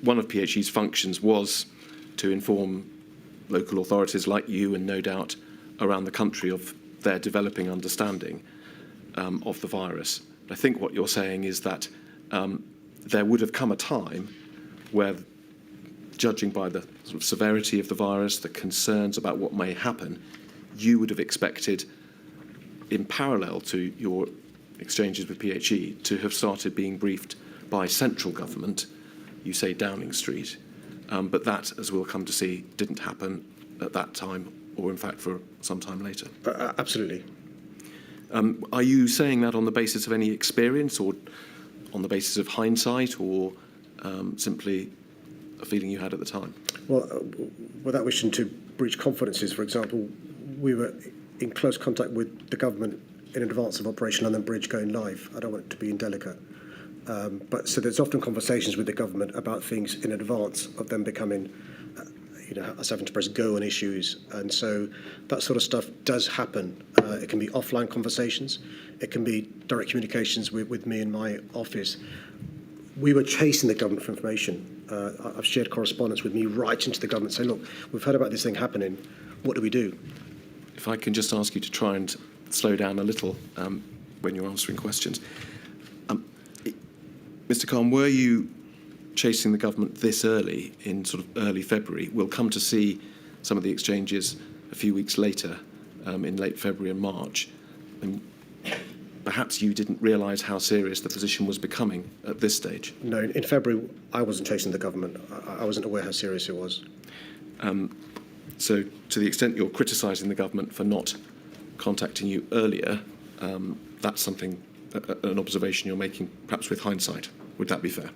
one of PHE's functions was to inform local authorities like you, and no doubt around the country, of their developing understanding of the virus. I think what you're saying is that there would have come a time where, judging by the sort of severity of the virus, the concerns about what may happen, you would have expected, in parallel to your exchanges with PHE, to have started being briefed by central government, you say Downing Street, but that, as we'll come to see, didn't happen at that time, or in fact for some time later. Absolutely. Are you saying that on the basis of any experience, or on the basis of hindsight, or simply a feeling you had at the time? Well, without wishing to breach confidences, for example, we were in close contact with the government in advance of Operation London Bridge going live. I don't want it to be indelicate. But so there's often conversations with the government about things in advance of them becoming, us having to press go on issues. And so that sort of stuff does happen. It can be offline conversations. It can be direct communications with me and my office. We were chasing the government for information. I've shared correspondence with me writing to the government saying, look, we've heard about this thing happening. What do we do? If I can just ask you to try and slow down a little when you're answering questions. Mr. Khan, were you chasing the government this early, in sort of early February? We'll come to see some of the exchanges a few weeks later, in late February and March. And perhaps you didn't realise how serious the position was becoming at this stage. No, in February, I wasn't chasing the government. I wasn't aware how serious it was. So to the extent you're criticising the government for not contacting you earlier, that's something, an observation you're making, perhaps with hindsight. Would that be fair?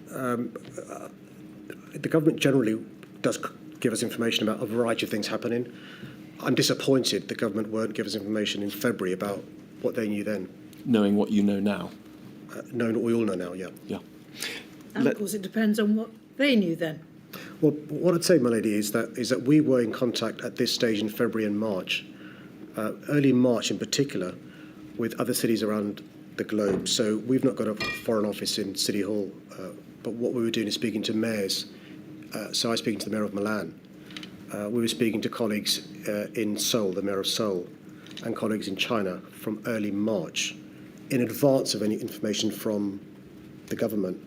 The government generally does give us information about a variety of things happening. I'm disappointed the government won't give us information in February about what they knew then. Knowing what you know now? Knowing what we all know now, yeah. Yeah. And of course it depends on what they knew then. Well, what I'd say, my lady, is that we were in contact at this stage in February and March, early March in particular, with other cities around the globe. So we've not got a foreign office in City Hall, but what we were doing is speaking to mayors. So I was speaking to the mayor of Milan. We were speaking to colleagues in Seoul, the mayor of Seoul, and colleagues in China from early March, in advance of any information from the government.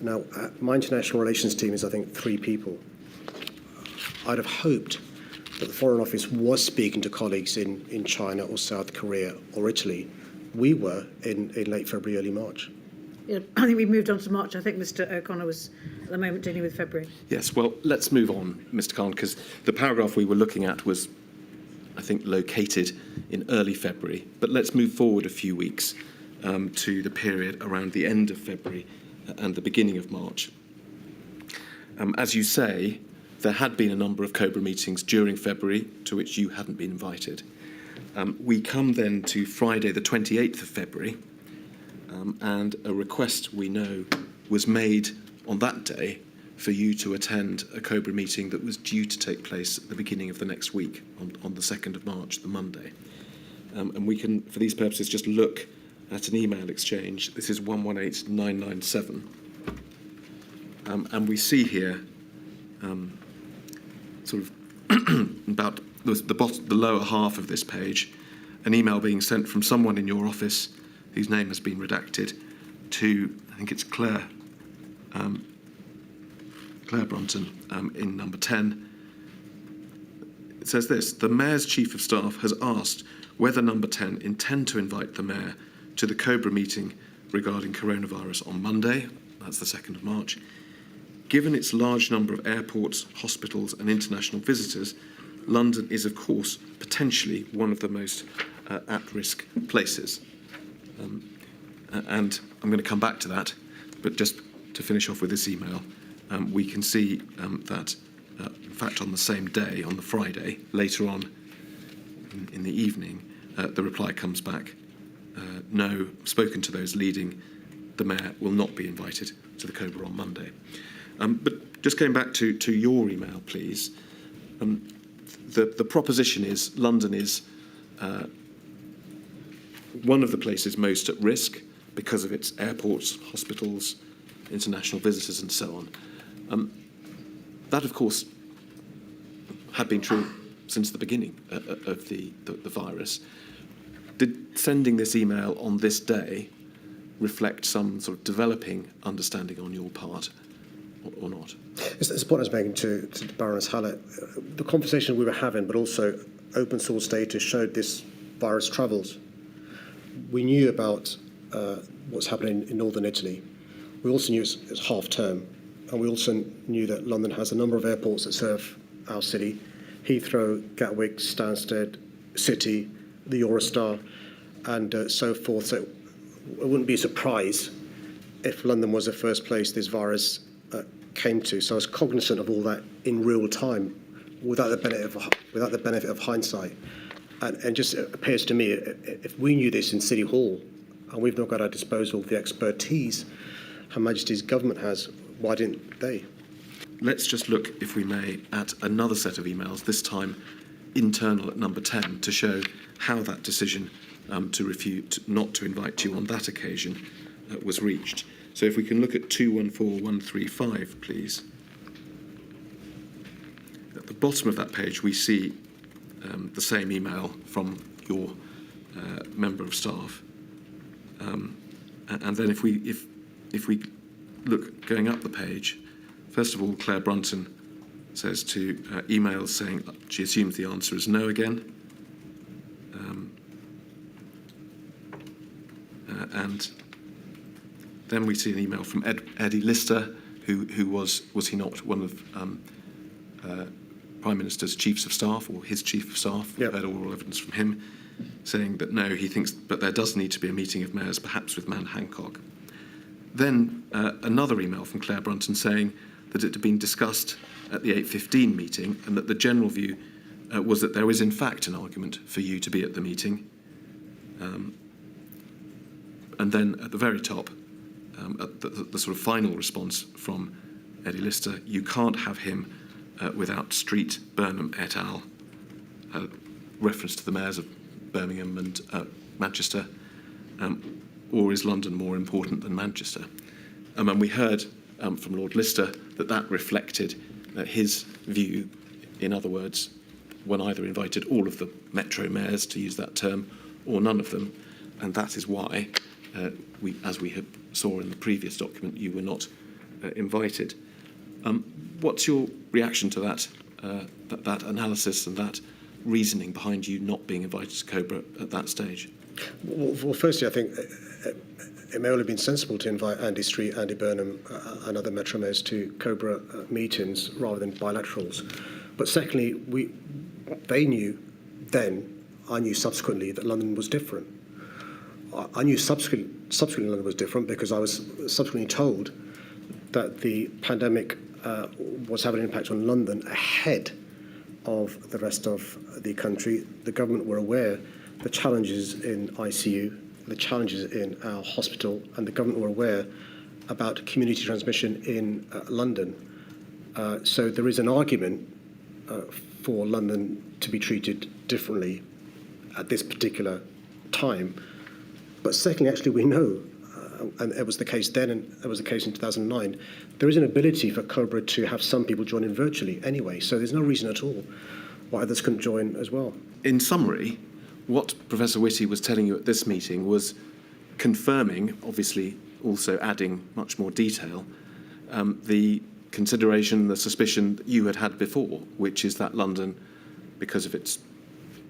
Now, my international relations team is, I think, 3 people. I'd have hoped that the Foreign Office was speaking to colleagues in China or South Korea or Italy. We were in late February, early March. Yeah, I think we've moved on to March. I think Mr. O'Connor was at the moment dealing with February. Yes, well, let's move on, Mr. Khan, because the paragraph we were looking at was, I think, located in early February. But let's move forward a few weeks to the period around the end of February and the beginning of March. As you say, there had been a number of COBRA meetings during February to which you hadn't been invited. We come then to Friday the 28th of February, and a request, we know, was made on that day for you to attend a COBRA meeting that was due to take place at the beginning of the next week, on the 2nd of March, the Monday. And we can, for these purposes, just look at an email exchange. This is 118997. And we see here sort of about the lower half of this page, an email being sent from someone in your office whose name has been redacted to, I think it's Claire Brunton, in number 10. It says this: the Mayor's Chief of Staff has asked whether number 10 intend to invite the Mayor to the COBRA meeting regarding coronavirus on Monday, that's the 2nd of March. Given its large number of airports, hospitals and international visitors, London is, of course, potentially one of the most at-risk places. And I'm going to come back to that, but just to finish off with this email, we can see that, in fact, on the same day, on the Friday, later on in the evening, the reply comes back, no, spoken to those leading, the Mayor will not be invited to the COBRA on Monday. But just going back to your email, please, the proposition is London is one of the places most at risk because of its airports, hospitals, international visitors and so on. That, of course, had been true since the beginning of the virus. Did sending this email on this day reflect some sort of developing understanding on your part or not? It's the point I was making to Baroness Hallett. The conversation we were having, but also open source data showed this virus travels. We knew about what's happening in northern Italy. We also knew it's half term, and we also knew that London has a number of airports that serve our city: Heathrow, Gatwick, Stansted, City, the Eurostar, and so forth. So it wouldn't be a surprise if London was the first place this virus came to. So I was cognizant of all that in real time, without the benefit of hindsight. And just appears to me, if we knew this in City Hall, and we've not got at our disposal the expertise Her Majesty's government has, why didn't they? Let's just look, if we may, at another set of emails, this time internal at number 10, to show how that decision to refuse not to invite you on that occasion was reached. So if we can look at 214135, please. At the bottom of that page, we see the same email from your member of staff. And then if we look going up the page, first of all, Claire Brunton says to emails saying she assumes the answer is no again. And then we see an email from Eddie Lister, who was he not one of Prime Minister's chiefs of staff, or his chief of staff? We've heard oral evidence from him saying that no, he thinks, but there does need to be a meeting of mayors, perhaps with Man Hancock. Then another email from Claire Brunton saying that it had been discussed at the 8:15 meeting, and that the general view was that there is in fact an argument for you to be at the meeting. And then at the very top, at the sort of final response from Eddie Lister, you can't have him without Street, Burnham et al. Reference to the mayors of Birmingham and Manchester, or is London more important than Manchester? And we heard from Lord Lister that reflected his view. In other words, one either invited all of the metro mayors, to use that term, or none of them, and that is why, as we saw in the previous document, you were not invited. What's your reaction to that analysis and that reasoning behind you not being invited to COBRA at that stage? Well, firstly, I think it may well have been sensible to invite Andy Street, Andy Burnham, and other metro mayors to COBRA meetings rather than bilaterals. But secondly, they knew then, I knew subsequently, that London was different. I knew subsequently London was different because I was subsequently told that the pandemic was having an impact on London ahead of the rest of the country. The government were aware the challenges in ICU, the challenges in our hospital, and the government were aware about community transmission in London. So there is an argument for London to be treated differently at this particular time. But secondly, actually, we know, and it was the case then and it was the case in 2009, there is an ability for COBRA to have some people join in virtually anyway. So there's no reason at all why others couldn't join as well. In summary, what Professor Whitty was telling you at this meeting was confirming, obviously also adding much more detail, the consideration, the suspicion that you had before, which is that London, because of its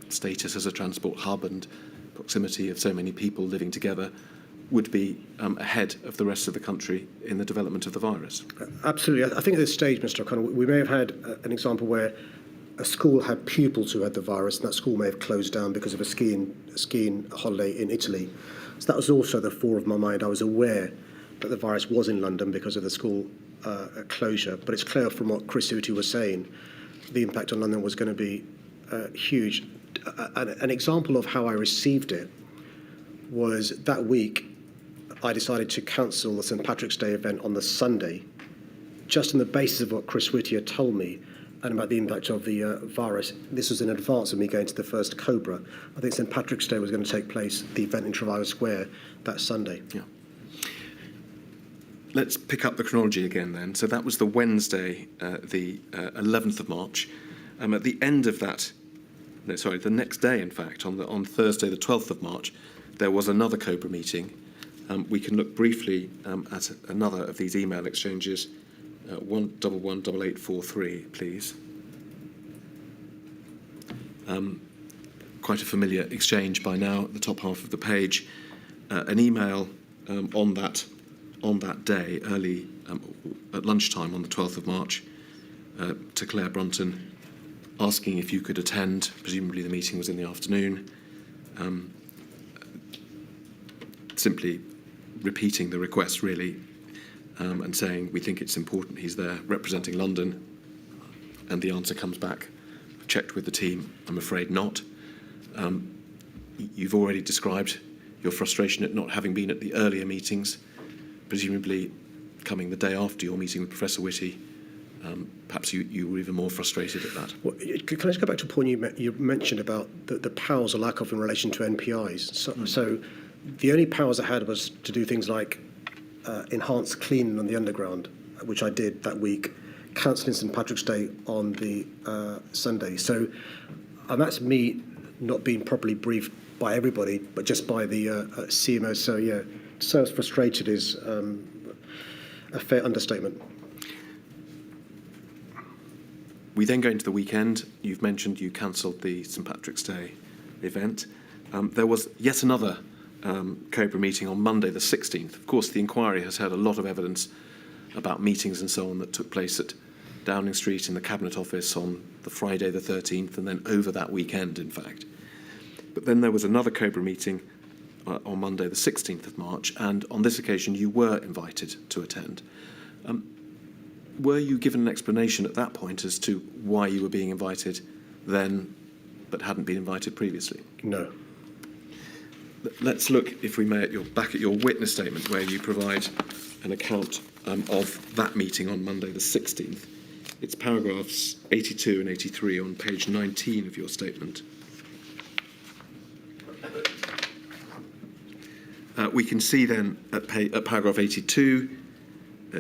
status as a transport hub and proximity of so many people living together, would be ahead of the rest of the country in the development of the virus. Absolutely. I think at this stage, Mr. O'Connor, we may have had an example where a school had pupils who had the virus, and that school may have closed down because of a skiing holiday in Italy. So that was also the fore of my mind. I was aware that the virus was in London because of the school closure, but it's clear from what Chris Whitty was saying, the impact on London was going to be huge. An example of how I received it was that week I decided to cancel the St. Patrick's Day event on the Sunday, just on the basis of what Chris Whitty had told me and about the impact of the virus. This was in advance of me going to the first COBRA. I think St. Patrick's Day was going to take place, the event in Trafalgar Square, that Sunday. Yeah. let's pick up the chronology again then. So that was the Wednesday, the 11th of March. At the end of that, the next day, in fact, on Thursday, the 12th of March, there was another COBRA meeting. We can look briefly at another of these email exchanges, 1118843, please. Quite a familiar exchange by now at the top half of the page. An email on that day, early at lunchtime on the 12th of March, to Claire Brunton, asking if you could attend. Presumably the meeting was in the afternoon. Simply repeating the request, really, and saying we think it's important he's there representing London. And the answer comes back, checked with the team, I'm afraid not. You've already described your frustration at not having been at the earlier meetings, presumably coming the day after your meeting with Professor Whitty. Perhaps you were even more frustrated at that. Well, can I just go back to a point you mentioned about the powers or lack of in relation to NPIs? So the only powers I had was to do things like enhanced cleaning on the underground, which I did that week, cancelling St Patrick's Day on the Sunday. So and that's me not being properly briefed by everybody, but just by the CMO. So yeah, so frustrated is a fair understatement. We then go into the weekend. You've mentioned you cancelled the St Patrick's Day event. There was yet another COBRA meeting on Monday the 16th. Of course, the inquiry has had a lot of evidence about meetings and so on that took place at Downing Street in the Cabinet Office on the Friday the 13th, and then over that weekend, in fact. But then there was another COBRA meeting on Monday the 16th of March, and on this occasion you were invited to attend. Were you given an explanation at that point as to why you were being invited then but hadn't been invited previously? No. Let's look, if we may, back at your witness statement where you provide an account of that meeting on Monday the 16th. It's paragraphs 82 and 83 on page 19 of your statement. We can see then at paragraph 82,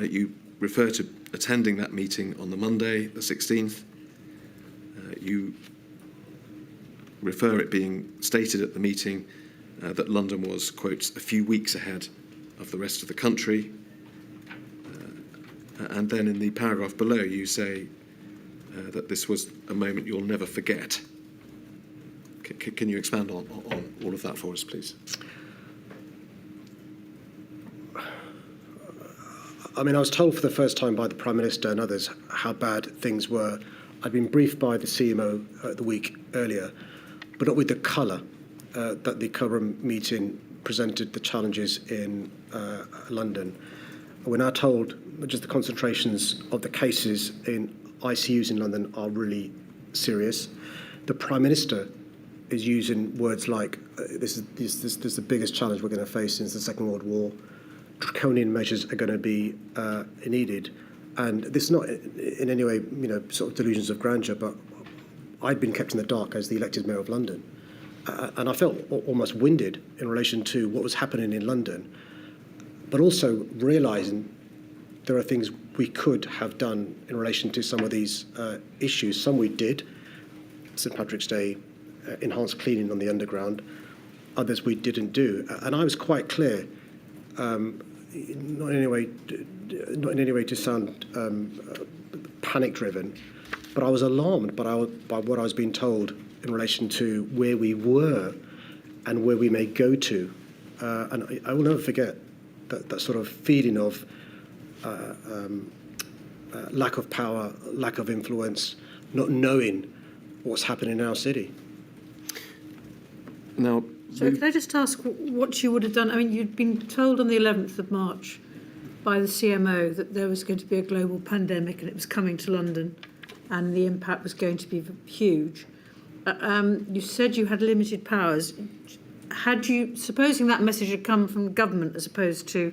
you refer to attending that meeting on the Monday, the 16th. You refer it being stated at the meeting that London was, quote, a few weeks ahead of the rest of the country. And then in the paragraph below, you say that this was a moment you'll never forget. Can you expand on all of that for us, please? I mean, I was told for the first time by the Prime Minister and others how bad things were. I'd been briefed by the CMO the week earlier, but not with the colour that the COBRA meeting presented the challenges in London. We're now told that just the concentrations of the cases in ICUs in London are really serious. The Prime Minister is using words like, this is the biggest challenge we're going to face since the Second World War. Draconian measures are going to be needed. And this is not in any way, sort of delusions of grandeur, but I'd been kept in the dark as the elected Mayor of London. And I felt almost winded in relation to what was happening in London, but also realising there are things we could have done in relation to some of these issues. Some we did, St Patrick's Day, enhanced cleaning on the underground. Others we didn't do. And I was quite clear, not in any way to sound panic-driven, but I was alarmed by what I was being told in relation to where we were and where we may go to. And I will never forget that sort of feeling of lack of power, lack of influence, not knowing what's happening in our city. Now, so can I just ask what you would have done? I mean, you'd been told on the 11th of March by the CMO that there was going to be a global pandemic and it was coming to London and the impact was going to be huge. You said you had limited powers. Had you, supposing that message had come from government as opposed to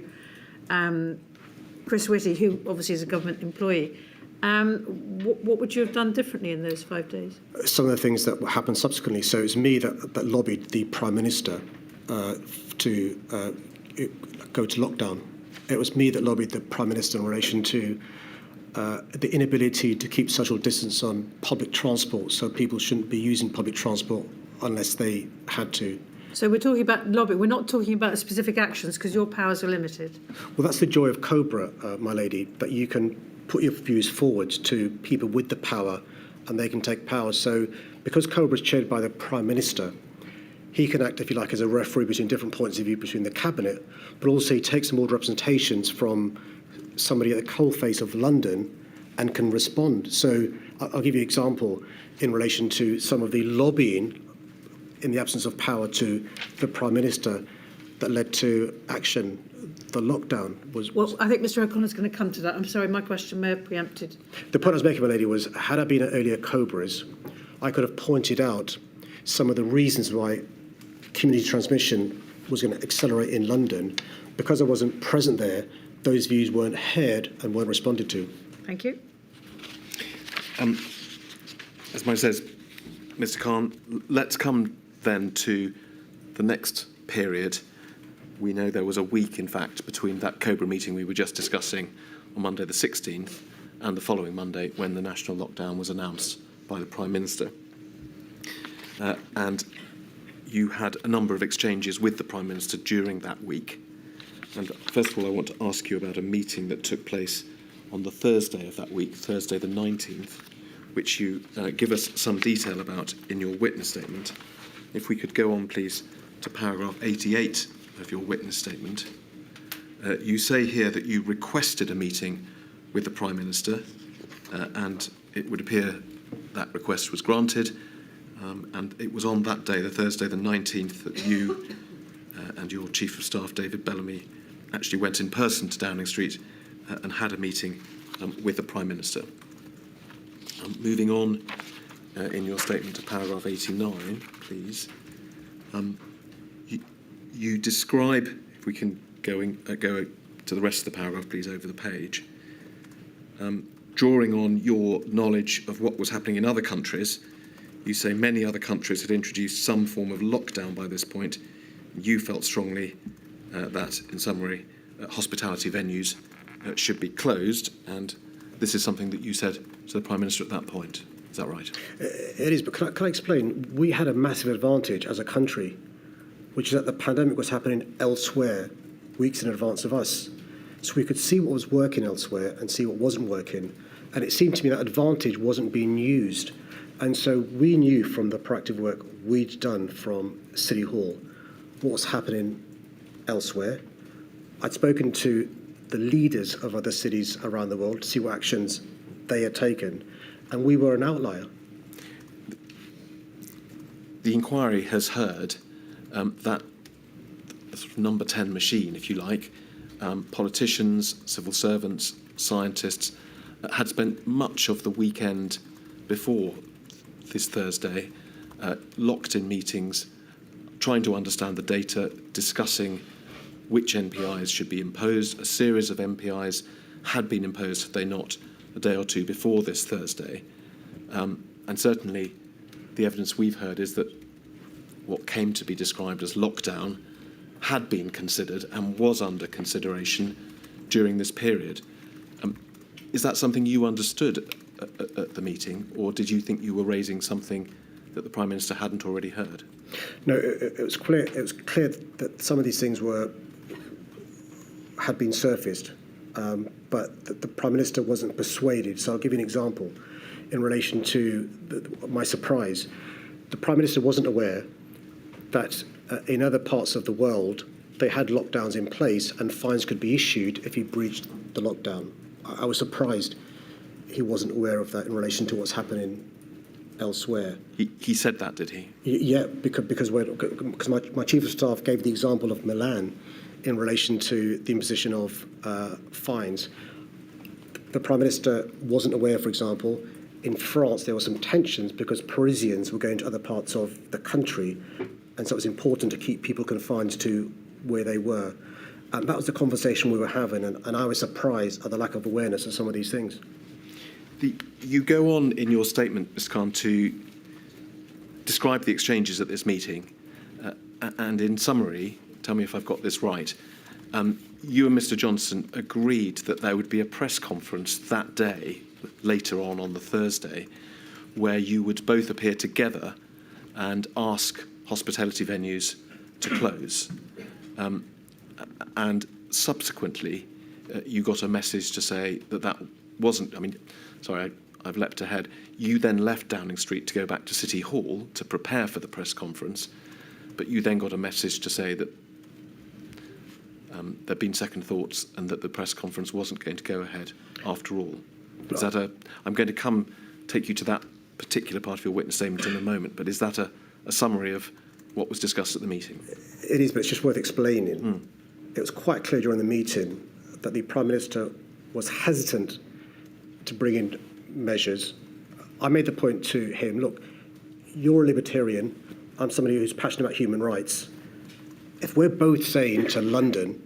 Chris Whitty, who obviously is a government employee, what would you have done differently in those 5 days? Some of the things that happened subsequently. So it was me that lobbied the Prime Minister to go to lockdown It was me that lobbied the Prime Minister in relation to the inability to keep social distance on public transport, so people shouldn't be using public transport unless they had to. So we're talking about lobbying. We're not talking about specific actions because your powers are limited. Well, that's the joy of COBRA, my lady, that you can put your views forward to people with the power and they can take power. So because COBRA is chaired by the Prime Minister, he can act, if you like, as a referee between different points of view between the Cabinet, but also he takes some more representations from somebody at the coalface of London and can respond. So I'll give you an example in relation to some of the lobbying in the absence of power to the Prime Minister that led to action. The lockdown was... Well, I think Mr O'Connor's going to come to that. I'm sorry, my question may have preempted. The point I was making, my lady, was had I been at earlier COBRAs, I could have pointed out some of the reasons why community transmission was going to accelerate in London. Because I wasn't present there, those views weren't heard and weren't responded to. Thank you. As Mike says, Mr Khan, let's come then to the next period. We know there was a week, in fact, between that COBRA meeting we were just discussing on Monday the 16th and the following Monday when the national lockdown was announced by the Prime Minister. And you had a number of exchanges with the Prime Minister during that week. And first of all, I want to ask you about a meeting that took place on the Thursday of that week, Thursday the 19th, which you give us some detail about in your witness statement. If we could go on, please, to paragraph 88 of your witness statement. You say here that you requested a meeting with the Prime Minister, and it would appear that request was granted, and it was on that day, the Thursday the 19th, that you and your Chief of Staff, David Bellamy, actually went in person to Downing Street and had a meeting with the Prime Minister. Moving on in your statement to paragraph 89, please. You describe, if we can go to the rest of the paragraph, please, over the page, drawing on your knowledge of what was happening in other countries. You say many other countries had introduced some form of lockdown by this point. You felt strongly that, in summary, hospitality venues should be closed, and this is something that you said to the Prime Minister at that point. Is that right? It is, but can I explain? We had a massive advantage as a country, which is that the pandemic was happening elsewhere weeks in advance of us. So we could see what was working elsewhere and see what wasn't working. And it seemed to me that advantage wasn't being used. And so we knew from the proactive work we'd done from City Hall what was happening elsewhere. I'd spoken to the leaders of other cities around the world to see what actions they had taken, and we were an outlier. The inquiry has heard that the sort of number 10 machine, if you like, politicians, civil servants, scientists, had spent much of the weekend before this Thursday locked in meetings, trying to understand the data, discussing which NPIs should be imposed. A series of NPIs had been imposed, had they not, a day or two before this Thursday. And certainly the evidence we've heard is that what came to be described as lockdown had been considered and was under consideration during this period. Is that something you understood at the meeting, or did you think you were raising something that the Prime Minister hadn't already heard? No, it was clear. It was clear that some of these things had been surfaced, but the Prime Minister wasn't persuaded. So I'll give you an example in relation to my surprise. The Prime Minister wasn't aware that in other parts of the world they had lockdowns in place and fines could be issued if he breached the lockdown. I was surprised he wasn't aware of that in relation to what's happening elsewhere. He said that, did he? Yeah, because my Chief of Staff gave the example of Milan in relation to the imposition of fines. The Prime Minister wasn't aware, for example, in France there were some tensions because Parisians were going to other parts of the country, and so it was important to keep people confined to where they were. And that was the conversation we were having, and I was surprised at the lack of awareness of some of these things. You go on in your statement, Mr. Khan, to describe the exchanges at this meeting, and in summary, tell me if I've got this right, you and Mr Johnson agreed that there would be a press conference that day, later on the Thursday, where you would both appear together and ask hospitality venues to close. And subsequently, you got a message to say that that wasn't, I've leapt ahead. You then left Downing Street to go back to City Hall to prepare for the press conference, but you then got a message to say that there'd been second thoughts and that the press conference wasn't going to go ahead after all. Is that I'm going to take you to that particular part of your witness statement in a moment, but is that a summary of what was discussed at the meeting? It is, but it's just worth explaining. It was quite clear during the meeting that the Prime Minister was hesitant to bring in measures. I made the point to him, look, you're a libertarian, I'm somebody who's passionate about human rights. If we're both saying to London,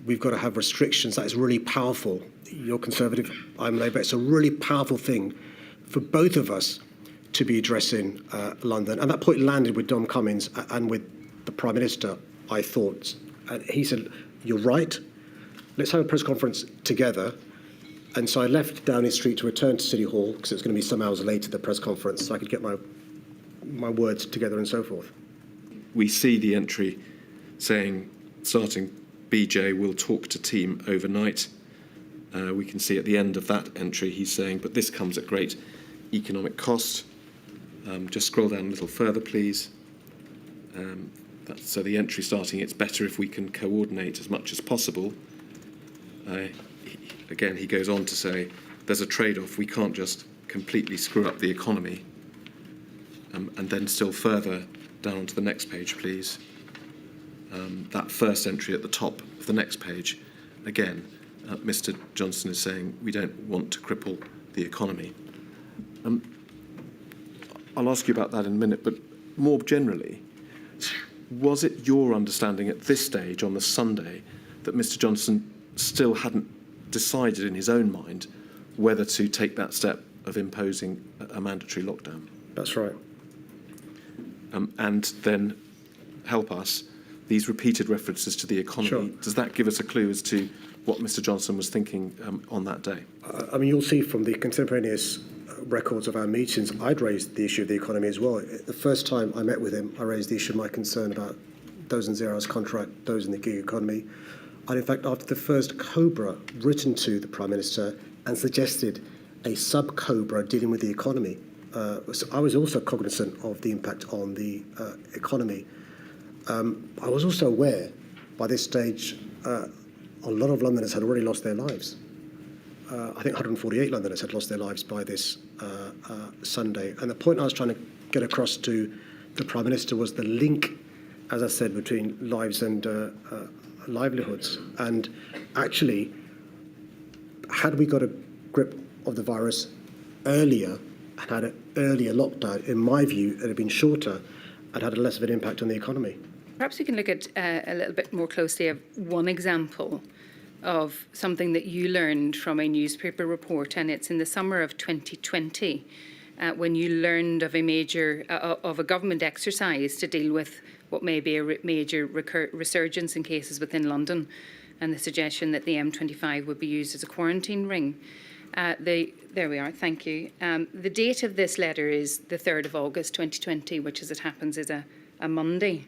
we've got to have restrictions, that is really powerful. You're Conservative, I'm Labour. It's a really powerful thing for both of us to be addressing London. And that point landed with Dom Cummings and with the Prime Minister, I thought. And he said, you're right, let's have a press conference together. And so I left Downing Street to return to City Hall, because it was going to be some hours later, the press conference, so I could get my words together and so forth. We see the entry saying, starting BJ will talk to team overnight. We can see at the end of that entry he's saying, but this comes at great economic cost. Just scroll down a little further, please. So the entry starting, it's better if we can coordinate as much as possible. Again, he goes on to say, there's a trade-off. We can't just completely screw up the economy. And then still further down to the next page, please. That first entry at the top of the next page, again, Mr Johnson is saying we don't want to cripple the economy. I'll ask you about that in a minute, but more generally, was it your understanding at this stage on the Sunday that Mr Johnson still hadn't decided in his own mind whether to take that step of imposing a mandatory lockdown? That's right. And then help us, these repeated references to the economy, Sure. Does that give us a clue as to what Mr Johnson was thinking on that day? You'll see from the contemporaneous records of our meetings, I'd raised the issue of the economy as well. The first time I met with him, I raised the issue of my concern about those in zero-hours contract, those in the gig economy. And in fact, after the first COBRA written to the Prime Minister and suggested a sub-COBRA dealing with the economy, so I was also cognizant of the impact on the economy. I was also aware by this stage a lot of Londoners had already lost their lives. I think 148 Londoners had lost their lives by this Sunday. And the point I was trying to get across to the Prime Minister was the link, as I said, between lives and livelihoods. And actually, had we got a grip of the virus earlier and had an earlier lockdown, in my view, it had been shorter and had less of an impact on the economy. Perhaps we can look at a little bit more closely at one example of something that you learned from a newspaper report, and it's in the summer of 2020 when you learned of a government exercise to deal with what may be a major resurgence in cases within London, and the suggestion that the M25 would be used as a quarantine ring. There we are, thank you. The date of this letter is the 3rd of August 2020, which, as it happens, is a Monday.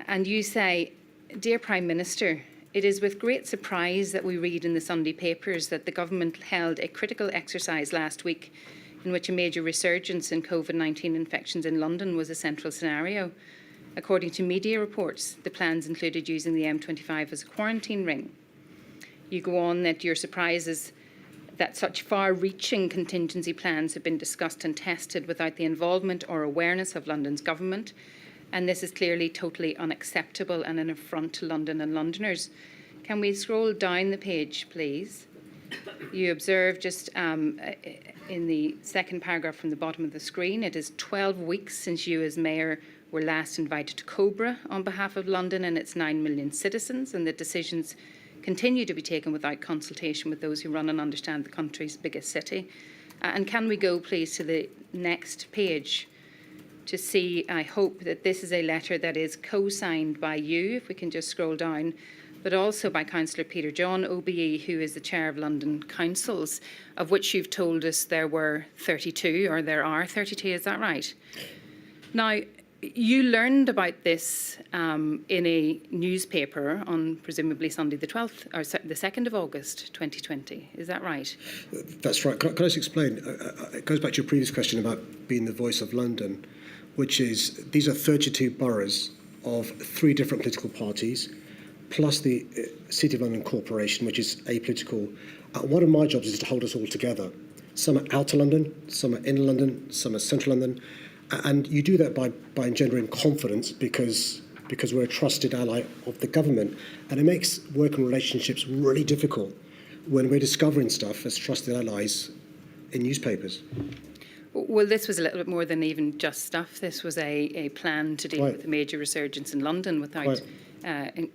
And you say, "Dear Prime Minister, it is with great surprise that we read in the Sunday papers that the government held a critical exercise last week in which a major resurgence in COVID-19 infections in London was a central scenario. According to media reports, the plans included using the M25 as a quarantine ring." You go on that your surprise is that such far-reaching contingency plans have been discussed and tested without the involvement or awareness of London's government, and this is clearly totally unacceptable and an affront to London and Londoners. Can we scroll down the page, please? You observe just in the second paragraph from the bottom of the screen, it is 12 weeks since you as Mayor were last invited to COBRA on behalf of London and its 9 million citizens, and the decisions continue to be taken without consultation with those who run and understand the country's biggest city. And can we go, please, to the next page to see, I hope, that this is a letter that is co-signed by you, if we can just scroll down, but also by Councillor Peter John, OBE, who is the chair of London Councils, of which you've told us there were 32, or there are 32, is that right? Now, you learned about this in a newspaper on presumably Sunday the 12th, or the 2nd of August 2020, is that right? That's right. Can I just explain? It goes back to your previous question about being the voice of London, which is these are 32 boroughs of 3 different political parties, plus the City of London Corporation, which is apolitical. One of my jobs is to hold us all together. Some are outer London, some are inner London, some are central London. And you do that by engendering confidence because we're a trusted ally of the government. And it makes working relationships really difficult when we're discovering stuff as trusted allies in newspapers. Well, this was a little bit more than even just stuff. This was a plan to deal with the major resurgence in London without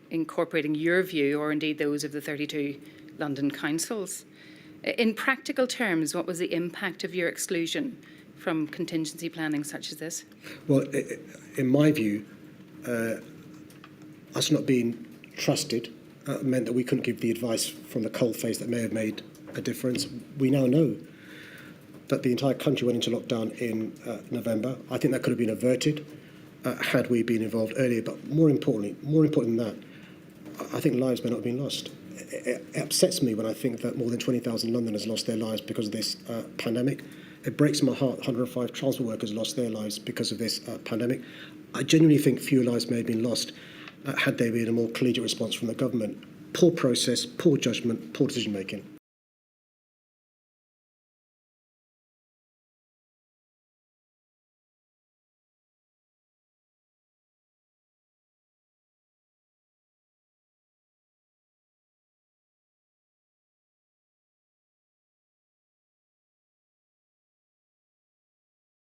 incorporating your view, or indeed those of the 32 London councils. In practical terms, what was the impact of your exclusion from contingency planning such as this? Well, in my view, us not being trusted meant that we couldn't give the advice from the coalface that may have made a difference. We now know that the entire country went into lockdown in November. I think that could have been averted had we been involved earlier. But more important than that, I think lives may not have been lost. It upsets me when I think that more than 20,000 Londoners lost their lives because of this pandemic. It breaks my heart 105 transport workers lost their lives because of this pandemic. I genuinely think fewer lives may have been lost had there been a more collegiate response from the government. Poor process, poor judgment, poor decision making.